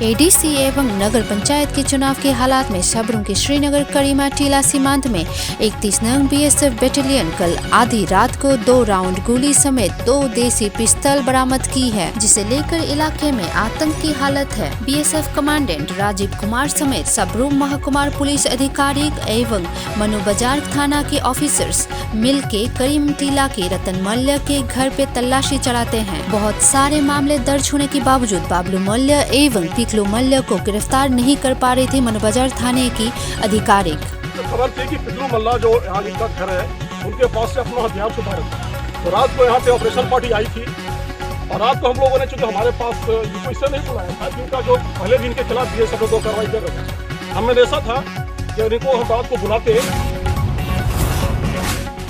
ADC एवं नगर पंचायत के चुनाव के हालात में सबरूं के श्रीनगर करीमा टीला सीमांत में 31 नंग बीएसएफ बैटालियन कल आधी रात को 2 राउंड गोली समेत 2 देसी पिस्तौल बरामद की है, जिसे लेकर इलाके में आतंक की हालत है। बीएसएफ कमांडेंट राजीव कुमार समेत सबरूं महकुमार पुलिस अधिकारी एवं मनु बाजार थाना के ऑफिसर्स मिलके करीम टीला के रतन मल्ल के घर पे तलाशी चलाते हैं। बहुत सारे मामले दर्ज होने के बावजूद बाबलू मल्ल एवं पिकलू मल्ल को गिरफ्तार नहीं कर पा रही थी मनु बाजार थाने की आधिकारिक। खबर थी कि पिकलू मल्ला जो यहाँ का घर है उनके पास से अपना हथियार छुपा रखा, तो रात को यहाँ पे ऑपरेशन पार्टी आई थी और रात को हम लोगों ने चूंकि हमारे पास इससे नहीं बुलाया था, इनका जो पहले भी इनके खिलाफ दिए सब लोग कार्रवाई कर रहे थे। हमने देखा था कि इनको हम रात को बुलाते।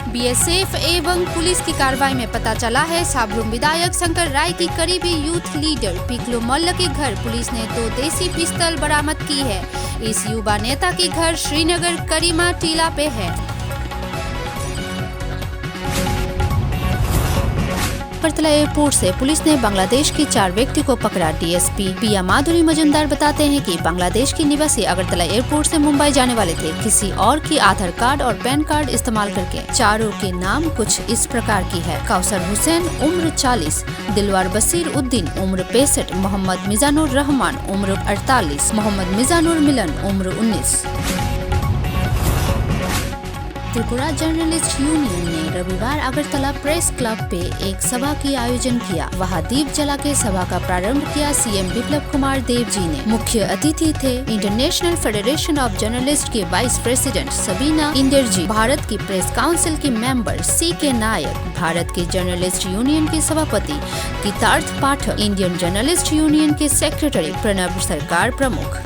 बीएसएफ एवं पुलिस की कार्रवाई में पता चला है सबरूं विधायक शंकर राय की करीबी यूथ लीडर पिकलू मल्ल के घर पुलिस ने 2 देसी पिस्तौल बरामद की है। इस युवा नेता की घर श्रीनगर करीमा टीला पे है। अगरतला एयरपोर्ट से पुलिस ने बांग्लादेश के 4 व्यक्ति को पकड़ा। डीएसपी पिया माधुरी मजुमदार बताते हैं कि बांग्लादेश के निवासी अगरतला एयरपोर्ट से मुंबई जाने वाले थे, किसी और की आधार कार्ड और पैन कार्ड इस्तेमाल करके। चारों के नाम कुछ इस प्रकार की है: कौसर हुसैन उम्र 40, दिलवार बशीर उद्दीन उम्र 65, मोहम्मद मिजानुर रहमान उम्र 48, मोहम्मद मिजानुर मिलन उम्र 19। त्रिपुरा जर्नलिस्ट यूनियन ने रविवार अगरतला प्रेस क्लब पे एक सभा की आयोजन किया। वहां दीप जला के सभा का प्रारंभ किया सीएम बिप्लब कुमार देव जी ने। मुख्य अतिथि थे इंटरनेशनल फेडरेशन ऑफ जर्नलिस्ट के वाइस प्रेसिडेंट सबीना इंदरजी, भारत की प्रेस काउंसिल के मेंबर CK नायक, भारत के जर्नलिस्ट यूनियन के सभापति गीतार्थ पाठक, इंडियन जर्नलिस्ट यूनियन के सेक्रेटरी प्रणब सरकार प्रमुख।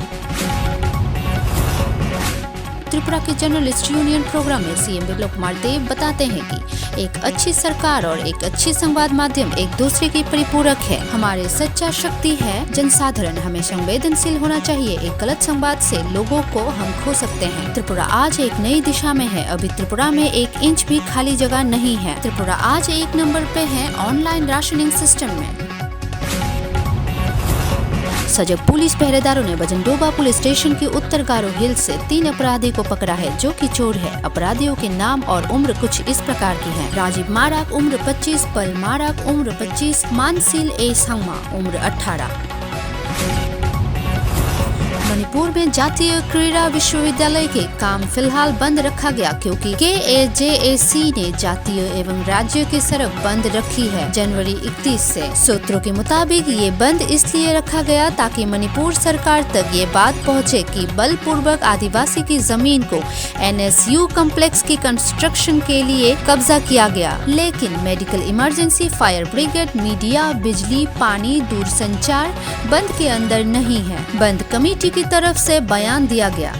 त्रिपुरा के जर्नलिस्ट यूनियन प्रोग्राम में सीएम बिप्लब कुमार देव बताते हैं कि एक अच्छी सरकार और एक अच्छी संवाद माध्यम एक दूसरे की परिपूरक है। हमारे सच्चा शक्ति है जनसाधारण, हमें संवेदनशील होना चाहिए। एक गलत संवाद से लोगों को हम खो सकते हैं। त्रिपुरा आज एक नई दिशा में है। अभी त्रिपुरा में 1 इंच भी खाली जगह नहीं है। त्रिपुरा आज 1 नंबर पे है ऑनलाइन राशनिंग सिस्टम में। सजग पुलिस पहरेदारों ने बजनडोबा पुलिस स्टेशन के उत्तर गारो हिल से 3 अपराधी को पकड़ा है, जो कि चोर है। अपराधियों के नाम और उम्र कुछ इस प्रकार की है: राजीव माराक उम्र 25, पल माराक उम्र 25, मानसील ए संगमा उम्र 18। मणिपुर में जातीय क्रीड़ा विश्वविद्यालय के काम फिलहाल बंद रखा गया क्योंकि KAJAC ने जातीय एवं राज्य की सड़क बंद रखी है जनवरी 31 से। सूत्रों के मुताबिक ये बंद इसलिए रखा गया ताकि मणिपुर सरकार तक ये बात पहुंचे कि बलपूर्वक आदिवासी की जमीन को NSU कॉम्प्लेक्स की कंस्ट्रक्शन के लिए कब्जा किया गया, लेकिन medical emergency, fire brigade, media, बिजली, पानी, दूरसंचार बंद के अंदर नहीं है। बंद कमेटी की तरफ से बयान दिया गया।